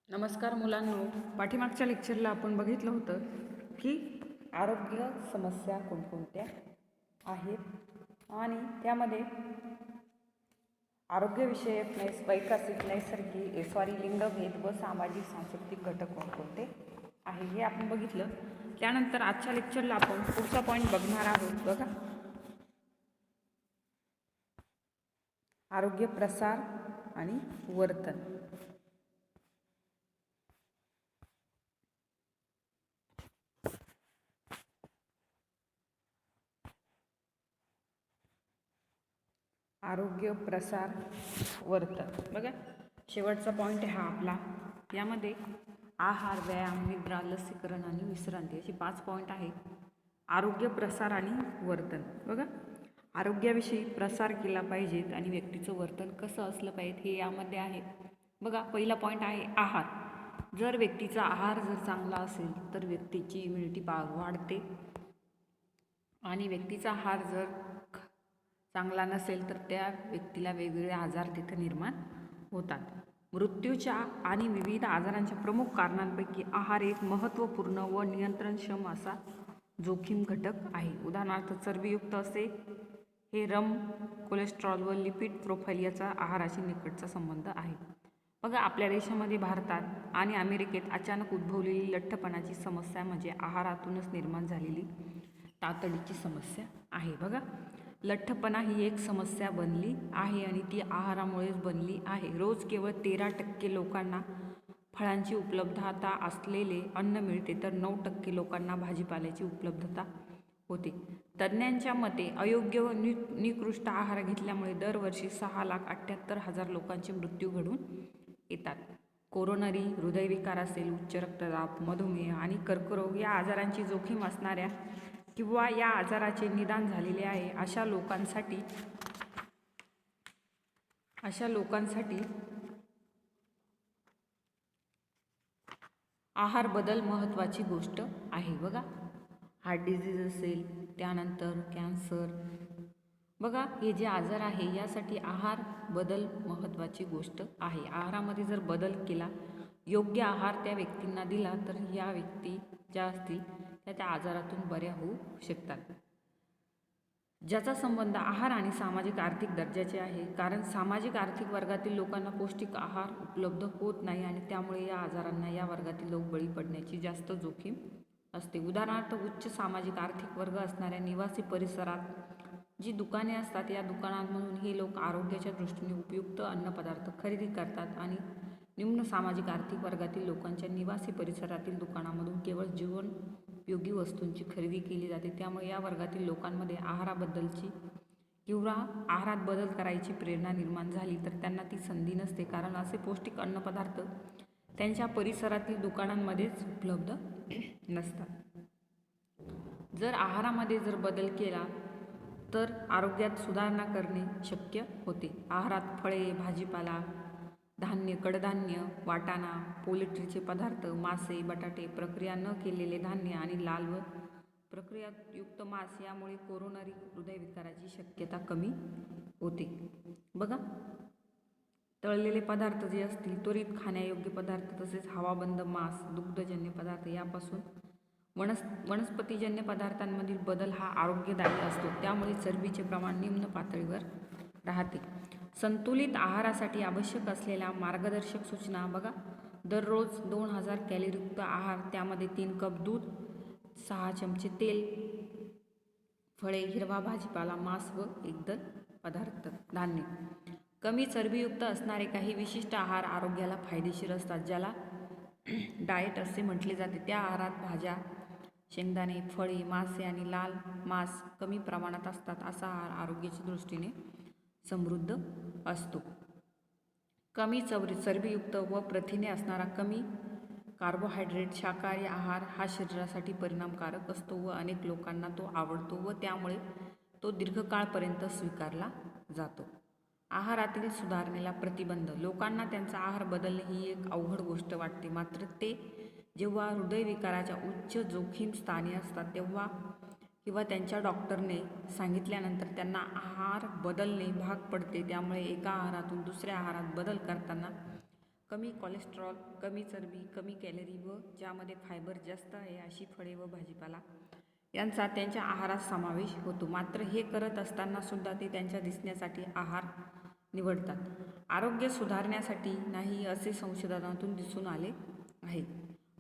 नमस्कार मुलांनो, पाठीमागच्या लेक्चरला आपण बघितलं होतं की आरोग्य समस्या कोणकोणत्या आहेत आणि त्यामध्ये आरोग्यविषयक वैकसिक नैसर्गिक लिंगभेद व सामाजिक सांस्कृतिक घटक कोणकोणते आहे हे आपण बघितलं. त्यानंतर आजच्या लेक्चरला आपण पुढचा पॉईंट बघणार आहोत. बघा, आरोग्य प्रसार आणि वर्तन. आरोग्य प्रसार वर्तन. बघा, शेवटचा पॉईंट हा आपला. यामध्ये आहार, व्यायाम, निद्रा, लसीकरण आणि विश्रांती अशी 5 पॉईंट आहेत. आरोग्य प्रसार आणि वर्तन. बघा, आरोग्याविषयी प्रसार केला पाहिजेत आणि व्यक्तीचं वर्तन कसं असलं पाहिजे हे यामध्ये आहे. बघा, पहिला पॉईंट आहे आहार. जर व्यक्तीचा आहार जर चांगला असेल तर व्यक्तीची इम्युनिटी पॉवर वाढते आणि व्यक्तीचा आहार जर चांगला नसेल तर त्या व्यक्तीला वेगवेगळे आजार तिथे निर्माण होतात. मृत्यूच्या आणि विविध आजारांच्या प्रमुख कारणांपैकी आहार एक महत्त्वपूर्ण व नियंत्रणक्षम असा जोखीम घटक आहे. उदाहरणार्थ, चरबीयुक्त असे हे रम, कोलेस्ट्रॉल व लिपिड प्रोफाईल याचा आहाराशी निकटचा संबंध आहे. बघा, आपल्या देशामध्ये, भारतात आणि अमेरिकेत अचानक उद्भवलेली लठ्ठपणाची समस्या म्हणजे आहारातूनच निर्माण झालेली तातडीची समस्या आहे. बघा, लठ्ठपणा ही एक समस्या बनली आहे आणि ती आहारामुळेच बनली आहे. रोज केवळ 13% लोकांना फळांची उपलब्धता असलेले अन्न मिळते तर 9% लोकांना भाजीपाल्याची उपलब्धता होते. तज्ज्ञांच्या मते अयोग्य व निकृष्ट आहार घेतल्यामुळे दरवर्षी 6,78,000 लोकांचे मृत्यू घडून येतात. कोरोनरी हृदयविकार असेल, उच्च रक्तदाब, मधुमेह आणि कर्करोग या आजारांची जोखीम असणाऱ्या किंवा या आजाराचे निदान झालेले आहे अशा लोकांसाठी आहार बदल महत्त्वाची गोष्ट आहे. बघा, हार्ट डिझीज असेल, त्यानंतर कॅन्सर, बघा हे जे आजार आहे यासाठी आहार बदल महत्त्वाची गोष्ट आहे. आहारामध्ये जर बदल केला, योग्य आहार त्या व्यक्तींना दिला तर या व्यक्ती ज्या असतील त्या आजारातून बऱ्या होऊ शकतात. ज्याचा संबंध आहार आणि सामाजिक आर्थिक दर्जाचे आहे. कारण सामाजिक आर्थिक वर्गातील लोकांना पौष्टिक आहार उपलब्ध होत नाही आणि त्यामुळे या आजारांना या वर्गातील लोक बळी पडण्याची जास्त जोखीम असते. उदाहरणार्थ, उच्च सामाजिक आर्थिक वर्ग असणाऱ्या निवासी परिसरात जी दुकाने असतात या दुकानांमधून हे लोक आरोग्याच्या दृष्टीने उपयुक्त अन्नपदार्थ खरेदी करतात आणि निम्न सामाजिक आर्थिक वर्गातील लोकांच्या निवासी परिसरातील दुकानामधून केवळ जीवनोपयोगी वस्तूंची खरेदी केली जाते. त्यामुळे या वर्गातील लोकांमध्ये आहाराबद्दलची किंवा आहारात बदल करायची प्रेरणा निर्माण झाली तर त्यांना ती संधी नसते, कारण असे पौष्टिक अन्नपदार्थ त्यांच्या परिसरातील दुकानांमध्येच उपलब्ध नसतात. जर आहारामध्ये जर बदल केला तर आरोग्यात सुधारणा करणे शक्य होते. आहारात फळे, भाजीपाला, धान्य, कडधान्य, वाटाणा, पोल्ट्रीचे पदार्थ, मासे, बटाटे, प्रक्रिया न केलेले धान्य आणि लाल व प्रक्रियायुक्त मांस यामुळे कोरोनरी हृदयविकाराची शक्यता कमी होते. बघा, तळलेले पदार्थ जे असतील, त्वरित खाण्यायोग्य पदार्थ, तसेच हवाबंद मांस, दुग्धजन्य पदार्थ यापासून वनस्पतीजन्य पदार्थांमधील बदल हा आरोग्यदायी असतो. त्यामुळे चरबीचे प्रमाण निम्न पातळीवर राहते. संतुलित आहारासाठी आवश्यक असलेल्या मार्गदर्शक सूचना. बघा, दररोज 2000 कॅलरीयुक्त आहार, त्यामध्ये 3 कप दूध, 6 चमचे तेल, फळे, हिरवा भाजीपाला, मांस व एकदल पदार्थ, धान्य. कमी चरबीयुक्त असणारे काही विशिष्ट आहार आरोग्याला फायदेशीर असतात, ज्याला डाएट असे म्हटले जाते. त्या आहारात भाज्या, शेंगदाणे, फळे, मासे आणि लाल मांस कमी प्रमाणात असतात. असा आहार आरोग्याच्या दृष्टीने समृद्ध असतो. कमी चरबीयुक्त व प्रथिने असणारा, कमी कार्बोहायड्रेट शाकाहारी आहार हा शरीरासाठी परिणामकारक असतो व अनेक लोकांना तो आवडतो व त्यामुळे तो दीर्घकाळपर्यंत स्वीकारला जातो. आहारातील सुधारणेला प्रतिबंध. लोकांना त्यांचा आहार बदलणे ही एक अवघड गोष्ट वाटते, मात्र ते जेव्हा हृदयविकाराच्या उच्च जोखीम स्थानी असतात तेव्हा किंवा त्यांच्या डॉक्टरने सांगितल्यानंतर त्यांना आहार बदलणे भाग पडते. त्यामुळे एका आहारातून दुसऱ्या आहारात बदल करताना कमी कोलेस्ट्रॉल, कमी चरबी, कमी कॅलरी व ज्यामध्ये फायबर जास्त आहे अशी फळे व भाजीपाला यांचा त्यांच्या आहारात समावेश होतो. मात्र हे करत असताना सुद्धा ते त्यांच्या दिसण्यासाठी आहार निवडतात. आरोग्य सुधारण्यासाठी नाही असे संशोधनातून दिसून आले आहे.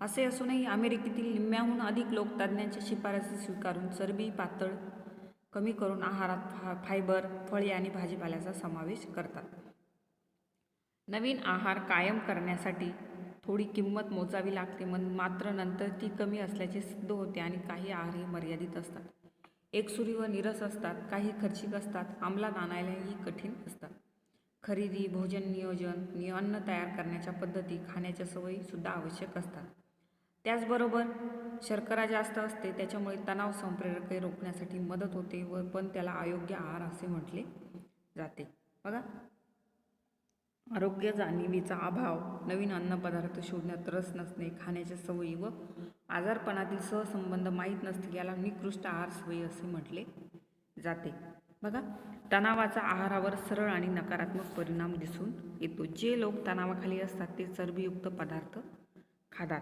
असे असूनही अमेरिकेतील निम्म्याहून अधिक लोक तज्ज्ञांच्या शिफारसी स्वीकारून चरबी पातळ कमी करून आहारात फायबर, फळे आणि भाजीपाल्याचा समावेश करतात. नवीन आहार कायम करण्यासाठी थोडी किंमत मोजावी लागते, मात्र नंतर ती कमी असल्याचे सिद्ध होते आणि काही आहार हे मर्यादित असतात, एकसुरी व नीरस असतात, काही खर्चिक असतात, अंमलात आणायलाही कठीण असतात. खरेदी, भोजन नियोजन, अन्न तयार करण्याच्या पद्धती, खाण्याच्या सवयी सुद्धा आवश्यक असतात. त्याचबरोबर शर्करा जास्त असते, त्याच्यामुळे तणाव संप्रेरके रोखण्यासाठी मदत होते पण त्याला अयोग्य आहार असे म्हटले जाते. बघा, आरोग्य जाणीवीचा अभाव, नवीन अन्नपदार्थ शोधण्यात रस नसणे, खाण्याच्या सवयी व आजारपणातील सहसंबंध माहीत नसतील याला निकृष्ट आहार सवयी असे म्हटले जाते. बघा, तणावाचा आहारावर सरळ आणि नकारात्मक परिणाम दिसून येतो. जे लोक तणावाखाली असतात ते चरबीयुक्त पदार्थ खातात,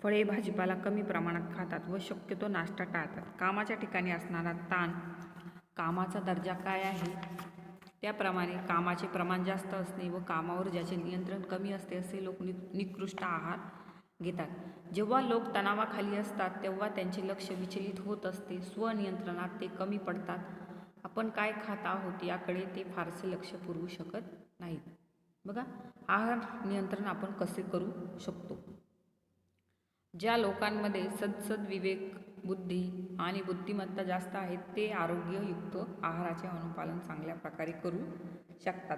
फळे भाजीपाला कमी प्रमाणात खातात व शक्यतो नाश्ता टाळतात. कामाच्या ठिकाणी असणारा ताण, कामाचा दर्जा काय आहे त्याप्रमाणे कामाचे प्रमाण जास्त असणे व कामावर ज्याचे नियंत्रण कमी असते असे लोक निकृष्ट आहार घेतात. जेव्हा लोक तणावाखाली असतात तेव्हा त्यांचे लक्ष विचलित होत असते, स्वनियंत्रणात ते कमी पडतात. आपण काय खात आहोत याकडे ते फारसे लक्ष पुरवू शकत नाहीत. बघा, आहार नियंत्रण आपण कसे करू शकतो. ज्या लोकांमध्ये सद्सद विवेक, बुद्धी आणि बुद्धिमत्ता जास्त आहेत ते आरोग्ययुक्त आहाराचे अनुपालन चांगल्या प्रकारे करू शकतात.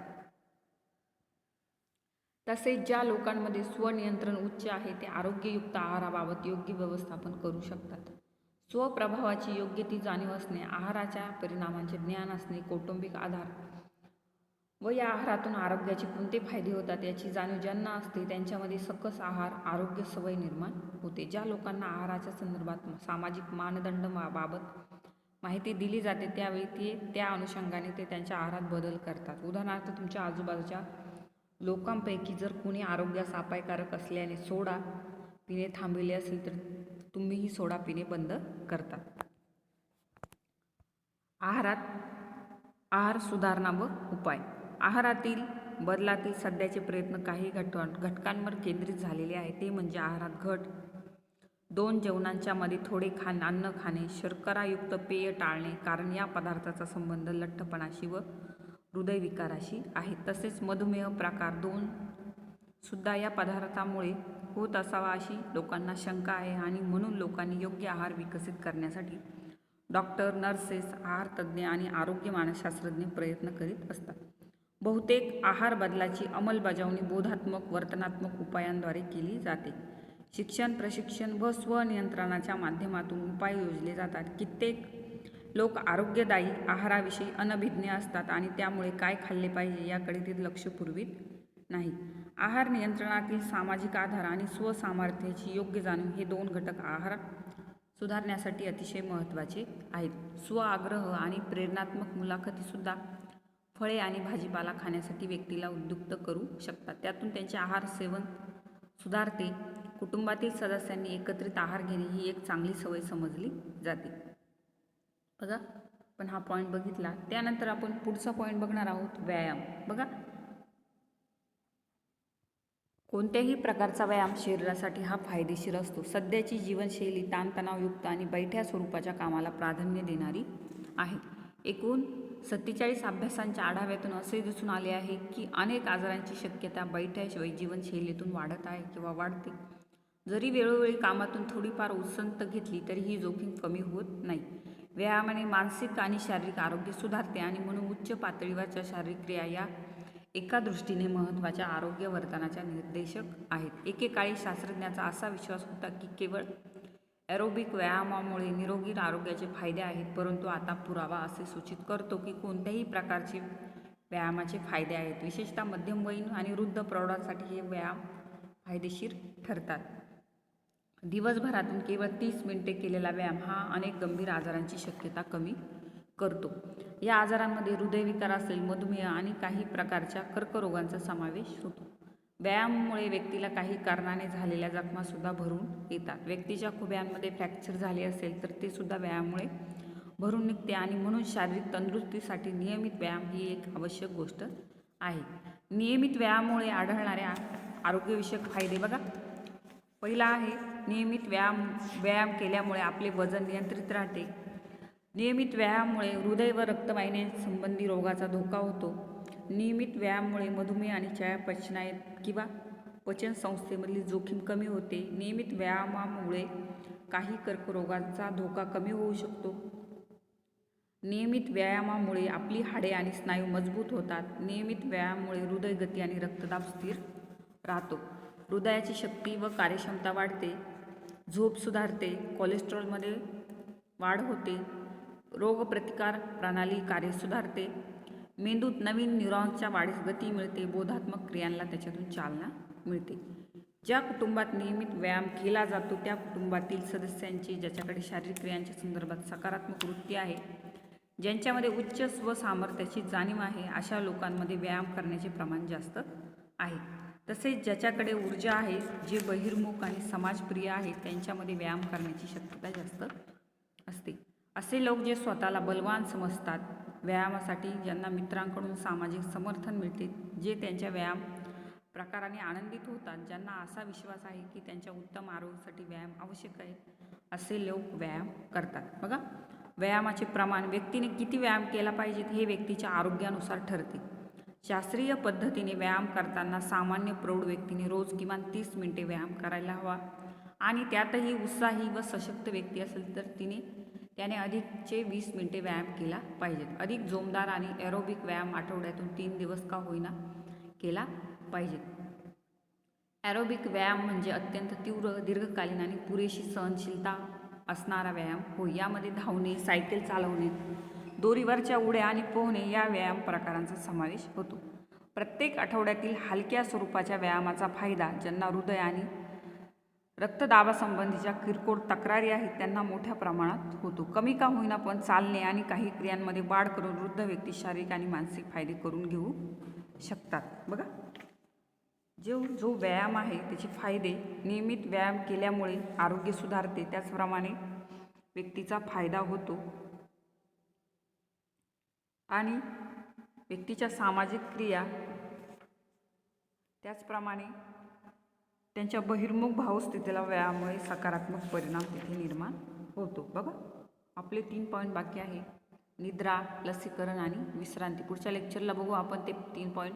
तसेच ज्या लोकांमध्ये स्वनियंत्रण उच्च आहे ते आरोग्ययुक्त आहाराबाबत योग्य व्यवस्थापन करू शकतात. स्वप्रभावाची योग्य ती जाणीव असणे, आहाराच्या परिणामांचे ज्ञान असणे, कौटुंबिक आधार व या आहारातून आरोग्याचे कोणते फायदे होतात याची जाणीव ज्यांना असते त्यांच्यामध्ये सकस आहार आरोग्य सवय निर्माण होते. ज्या लोकांना आहाराच्या संदर्भात सामाजिक मानदंड बाबत माहिती दिली जाते त्यावेळी ते त्या अनुषंगाने ते त्यांच्या आहारात बदल करतात. उदाहरणार्थ, तुमच्या आजूबाजूच्या लोकांपैकी जर कोणी आरोग्यास अपायकारक असल्याने सोडा पिणे थांबविले असेल तर तुम्हीही सोडा पिणे बंद करता. आहार सुधारणा व उपाय. आहारातील बदलातील सध्याचे प्रयत्न काही घटकांवर केंद्रित झालेले आहेत. ते म्हणजे आहारात घट, 2 जेवणांच्या मध्ये थोडे अन्न खाणे, शर्करायुक्त पेय टाळणे कारण या पदार्थाचा संबंध लठ्ठपणाशी व हृदयविकाराशी आहे. तसेच मधुमेह प्रकार 2 सुद्धा या पदार्थामुळे होत असावा अशी लोकांना शंका आहे आणि म्हणून लोकांनी योग्य आहार विकसित करण्यासाठी डॉक्टर, नर्सेस, आहारतज्ज्ञ आणि आरोग्य मानसशास्त्रज्ञ प्रयत्न करीत असतात. बहुतेक आहार बदलाची अंमलबजावणी बोधात्मक, वर्तनात्मक उपायांद्वारे केली जाते. शिक्षण, प्रशिक्षण व स्वनियंत्रणाच्या माध्यमातून उपाय योजले जातात. कित्येक लोक आरोग्यदायी आहाराविषयी अनभिज्ञ असतात आणि त्यामुळे काय खाल्ले पाहिजे याकडे ते लक्ष पुरवित नाही. आहार नियंत्रणातील सामाजिक आधार आणि स्वसामर्थ्याची योग्य जाणीव हे 2 घटक आहार सुधारण्यासाठी अतिशय महत्त्वाचे आहेत. स्वआग्रह आणि प्रेरणात्मक मुलाखतीसुद्धा फळे आणि भाजीपाला खाण्यासाठी व्यक्तीला उद्युक्त करू शकतात. त्यातून त्यांचे आहार सेवन सुधारते. कुटुंबातील सदस्यांनी एकत्रित आहार घेणे ही एक चांगली सवय समजली जाते. बघा, पण हा पॉईंट बघितला. त्यानंतर आपण पुढचा पॉईंट बघणार आहोत, व्यायाम. बघा, कोणत्याही प्रकारचा व्यायाम शरीरासाठी हा फायदेशीर असतो. सध्याची जीवनशैली ताणतणावयुक्त आणि बैठ्या स्वरूपाच्या कामाला प्राधान्य देणारी आहे. एकूण 47 अभ्यासांच्या आढाव्यातून असे दिसून आले आहे की अनेक आजारांची शक्यता बैठ्या जीवनशैलीतून वाढत आहे किंवा वाढते. जरी वेळोवेळी कामातून थोडीफार उसंत घेतली तरी ही जोखीम कमी होत नाही. व्यायामाने मानसिक आणि शारीरिक आरोग्य सुधारते आणि म्हणून उच्च पातळीवरच्या शारीरिक क्रिया या एका दृष्टीने महत्त्वाच्या आरोग्य वर्तनाच्या निर्देशक आहेत. एकेकाळी शास्त्रज्ञांचा असा विश्वास होता की केवळ ॲरोबिक व्यायामामुळे निरोगी आरोग्याचे फायदे आहेत, परंतु आता पुरावा असे सूचित करतो की कोणत्याही प्रकारचे व्यायामाचे फायदे आहेत. विशेषतः मध्यमवयीन आणि वृद्ध प्रौढांसाठी हे व्यायाम फायदेशीर ठरतात. दिवसभरातून केवळ 30 मिनिटे केलेला व्यायाम हा अनेक गंभीर आजारांची शक्यता कमी करतो. या आजारांमध्ये हृदयविकार असेल, मधुमेह आणि काही प्रकारच्या कर्करोगांचा समावेश होतो. व्यायामामुळे व्यक्तीला काही कारणाने झालेल्या जखमासुद्धा भरून येतात. व्यक्तीच्या खुब्यांमध्ये फ्रॅक्चर झाले असेल तर ते सुद्धा व्यायामामुळे भरून निघते आणि म्हणून शारीरिक तंदुरुस्तीसाठी नियमित व्यायाम ही एक आवश्यक गोष्ट आहे. नियमित व्यायामामुळे आढळणाऱ्या आरोग्यविषयक फायदे बघा. पहिला आहे नियमित व्यायाम केल्यामुळे आपले वजन नियंत्रित राहते. नियमित व्यायामामुळे हृदय व रक्तवाहिन्यांसंबंधी रोगाचा धोका होतो. नियमित व्यायामामुळे मधुमेह आणि चयापचनात किंवा पचनसंस्थेमधली जोखीम कमी होते. नियमित व्यायामामुळे काही कर्करोगाचा धोका कमी होऊ शकतो. नियमित व्यायामामुळे आपली हाडे आणि स्नायू मजबूत होतात. नियमित व्यायामामुळे हृदयगती आणि रक्तदाब स्थिर राहतो. हृदयाची शक्ती व कार्यक्षमता वाढते. झोप सुधारते. कोलेस्ट्रॉलमध्ये वाढ होते. रोगप्रतिकार प्रणाली कार्य सुधारते. मेंदूत नवीन न्यूरॉन्सच्या वाढीस गती मिळते. बोधात्मक क्रियांना त्याच्यातून चालना मिळते. ज्या कुटुंबात नियमित व्यायाम केला जातो त्या कुटुंबातील सदस्यांची ज्याच्याकडे शारीरिक क्रियांच्या संदर्भात सकारात्मक वृत्ती आहे, ज्यांच्यामध्ये उच्च स्वसामर्थ्याची जाणीव आहे, अशा लोकांमध्ये व्यायाम करण्याचे प्रमाण जास्त आहे. तसेच ज्याच्याकडे ऊर्जा आहे, जे बहिर्मुख आणि समाजप्रिय आहेत, त्यांच्यामध्ये व्यायाम करण्याची शक्यता जास्त असते. असे लोक जे स्वतःला बलवान समजतात, व्यायामासाठी ज्यांना मित्रांकडून सामाजिक समर्थन मिळते, जे त्यांच्या व्यायाम प्रकाराने आनंदित होतात, ज्यांना असा विश्वास आहे की त्यांच्या उत्तम आरोग्यासाठी व्यायाम आवश्यक आहे, असे लोक व्यायाम करतात. बघा, व्यायामाचे प्रमाण व्यक्तीने किती व्यायाम केला पाहिजे हे व्यक्तीच्या आरोग्यानुसार ठरते. शास्त्रीय पद्धतीने व्यायाम करताना सामान्य प्रौढ व्यक्तीने रोज किमान 30 मिनिटे व्यायाम करायला हवा आणि त्यातही उत्साही व सशक्त व्यक्ती असेल तर त्याने अधिकचे 20 मिनिटे व्यायाम केला पाहिजेत. अधिक जोमदार आणि एरोबिक व्यायाम आठवड्यातून 3 दिवस का होईना केला पाहिजे. एरोबिक व्यायाम म्हणजे अत्यंत तीव्र, दीर्घकालीन आणि पुरेशी सहनशीलता असणारा व्यायाम होय. यामध्ये धावणे, सायकल चालवणे, दोरीवरच्या उड्या आणि पोहणे या व्यायाम प्रकारांचा समावेश होतो. प्रत्येक आठवड्यातील हलक्या स्वरूपाच्या व्यायामाचा फायदा ज्यांना हृदय आणि रक्तदाबासंबंधीच्या किरकोळ तक्रारी आहेत त्यांना मोठ्या प्रमाणात होतो. कमी का होईना पण चालणे आणि काही क्रियांमध्ये वाढ करून वृद्ध व्यक्ती शारीरिक आणि मानसिक फायदे करून घेऊ शकतात. बघा, जो व्यायाम आहे त्याचे फायदे, नियमित व्यायाम केल्यामुळे आरोग्य सुधारते, त्याचप्रमाणे व्यक्तीचा फायदा होतो आणि व्यक्तीच्या सामाजिक क्रिया, त्याचप्रमाणे त्यांच्या बहिर्मुख भावस्थितीला व्यायामामुळे सकारात्मक परिणाम तिथे निर्माण होतो. बघा, आपले 3 पॉईंट बाकी आहे: निद्रा, लसीकरण आणि विश्रांती. पुढच्या लेक्चरला बघू आपण ते 3 पॉईंट.